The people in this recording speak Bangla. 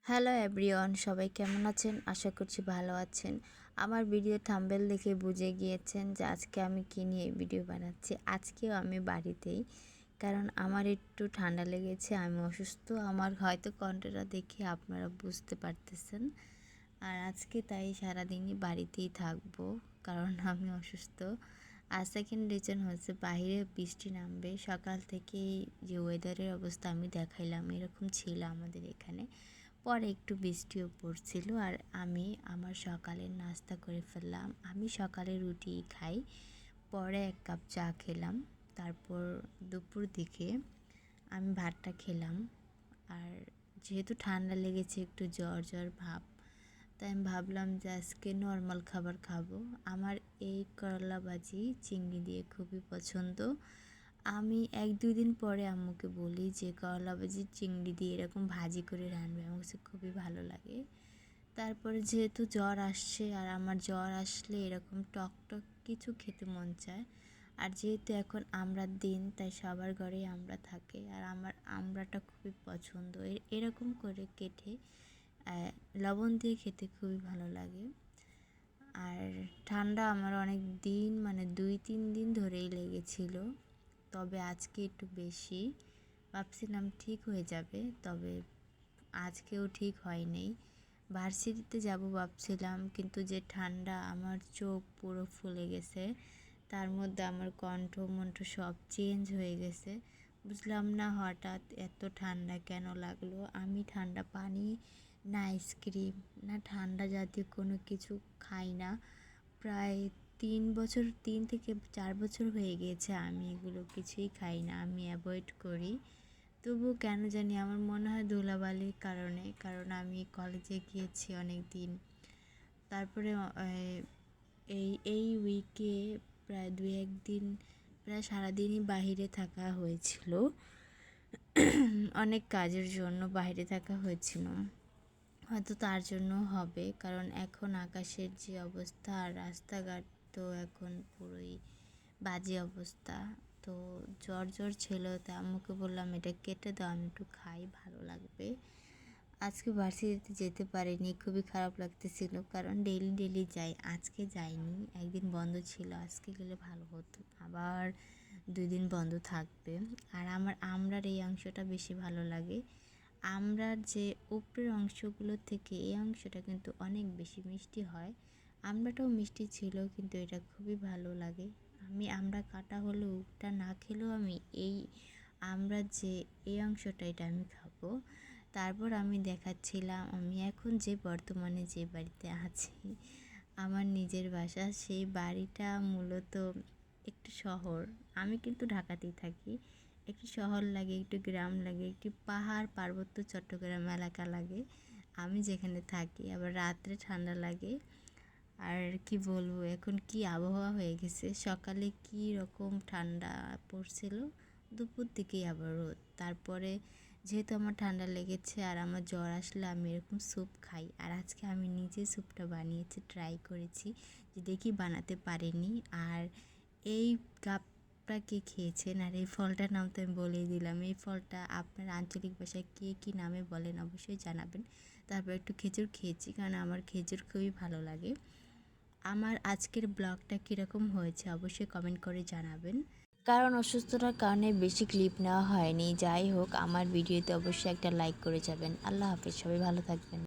হ্যালো এভরিওয়ান, সবাই কেমন আছেন? আশা করছি ভালো আছেন। আমার ভিডিও থাম্বনেল দেখে বুঝে গিয়েছেন যে আজকে আমি কী নিয়ে ভিডিও বানাচ্ছি। আজকেও আমি বাড়িতেই, কারণ আমার একটু ঠান্ডা লেগেছে, আমি অসুস্থ। আমার হয়তো কণ্ঠটা দেখে আপনারা বুঝতে পারতেছেন। আর আজকে তাই সারাদিনই বাড়িতেই থাকবো, কারণ আমি অসুস্থ। আর সেকেন্ড রিজন হচ্ছে বাইরে বৃষ্টি নামবে। সকাল থেকেই যে ওয়েদারের অবস্থা আমি দেখাইলাম, এরকম ছিল আমাদের এখানে। পরে একটু বৃষ্টিও পড়ছিল। আর আমি আমার সকালের নাস্তা করে ফেললাম। আমি সকালে রুটি খাই, পরে 1 কাপ চা খেলাম। তারপর দুপুর দিকে আমি ভাতটা খেলাম। আর যেহেতু ঠান্ডা লেগেছে, একটু জ্বর জ্বর ভাব, তাই আমি ভাবলাম যে আজকে নর্মাল খাবার খাবো। আমার এই করলা ভাজি চিংড়ি দিয়ে খুবই পছন্দ। আমি 1-2 দিন পরে আম্মুকে বলি যে করলা ভাজি চিংড়ি দিয়ে এরকম ভাজি করে রান্না, আমার কাছে খুবই ভালো লাগে। তারপরে যেহেতু জ্বর আসছে, আর আমার জ্বর আসলে এরকম টক টক কিছু খেতে মন চায়। আর যেহেতু এখন আমড়ার দিন, তাই সবার ঘরেই আমড়া থাকে, আর আমার আমড়াটা খুবই পছন্দ। এরকম করে কেটে লবণ দিয়ে খেতে খুবই ভালো লাগে। আর ঠান্ডা আমার অনেক দিন, মানে 2-3 দিন ধরেই লেগেছিল, তবে আজকে একটু বেশি। ভাবছিলাম ঠিক হয়ে যাবে, তবে আজকেও ঠিক হয়নি। ভার্সিটিতে যাব ভাবছিলাম, কিন্তু যে ঠান্ডা, আমার চোখ পুরো ফুলে গেছে। তার মধ্যে আমার কণ্ঠ সব চেঞ্জ হয়ে গেছে। বুঝলাম না হঠাৎ এত ঠান্ডা কেন লাগলো। আমি ঠান্ডা পানি না আইসক্রিম না ঠান্ডা জাতীয় কোনো কিছু খাই না। প্রায় 3 থেকে 4 বছর হয়ে গিয়েছে আমি এগুলো কিছুই খাই না, আমি অ্যাভয়েড করি। তবু কেন জানি আমার মনে হয় ধুলাবালির কারণে, কারণ আমি কলেজে গিয়েছি অনেক দিন। তারপরে এই উইকে প্রায় 2-1 দিন প্রায় সারাদিনই বাহিরে থাকা হয়েছিল। অনেক কাজের জন্য বাইরে থাকা হয়েছিল, হয়তো তার জন্য হবে। কারণ এখন আকাশের যে অবস্থা, আর রাস্তাঘাট তো এখন পুরোই বাজে অবস্থা। তো জ্বর জ্বর ছিল, তা আম্মুকে বললাম এটা কেটে দাও, আমি একটু খাই, ভালো লাগবে। আজকে ভার্সিটিতে যেতে পারিনি, খুবই খারাপ লাগতেছিল, কারণ ডেলি যাই। আজকে যাইনি, একদিন বন্ধ ছিল, আজকে গেলে ভালো হতো। আবার 2 দিন বন্ধ থাকবে। আর আমার আমড়ার এই অংশটা বেশি ভালো লাগে। আমড়ার যে উপরের অংশগুলো থেকে এই অংশটা কিন্তু অনেক বেশি মিষ্টি হয়। আমড়াটাও মিষ্টি ছিল, কিন্তু এটা খুবই ভালো লাগে। আমি আমড়া কাটা হলেও ওটা না খেলেও আমি এই আমড়ার যে এই অংশটা, এটা আমি খাবো। তারপর আমি দেখাচ্ছিলাম আমি এখন যে বর্তমানে যে বাড়িতে আছি, আমার নিজের বাসা। সেই বাড়িটা মূলত একটু শহর। আমি কিন্তু ঢাকাতেই থাকি। একটু শহর লাগে, একটু গ্রাম লাগে, একটু পাহাড় পার্বত্য চট্টগ্রাম এলাকা লাগে আমি যেখানে থাকি। আবার রাত্রে ঠান্ডা লাগে। আর কি বলবো, এখন কি আবহাওয়া হয়ে গেছে। সকালে কি রকম ঠান্ডা পড়ছিল, দুপুর দিকেই আবার রোদ। তারপরে যেহেতু আমার ঠান্ডা লেগেছে আর আমার জ্বর আসলে আমি এরকম স্যুপ খাই। আর আজকে আমি নিজে স্যুপটা বানিয়েছি, ট্রাই করেছি, যে দেখি বানাতে পারিনি। আর এই কাপটা কে খেয়েছেন, আর এই ফলটার নাম তো আমি বলেই দিলাম। এই ফলটা আপনার আঞ্চলিক ভাষায় কে কী নামে বলেন অবশ্যই জানাবেন। তারপর একটু খেজুর খেয়েছি, কারণ আমার খেজুর খুবই ভালো লাগে। আমার আজকের ব্লগটা কীরকম হয়েছে অবশ্যই কমেন্ট করে জানাবেন, কারণ অসুস্থতার কারণে বেশি ক্লিপ নেওয়া হয়নি। যাই হোক, আমার ভিডিওতে অবশ্যই একটা লাইক করে যাবেন। আল্লাহ হাফেজ, সবাই ভালো থাকবেন।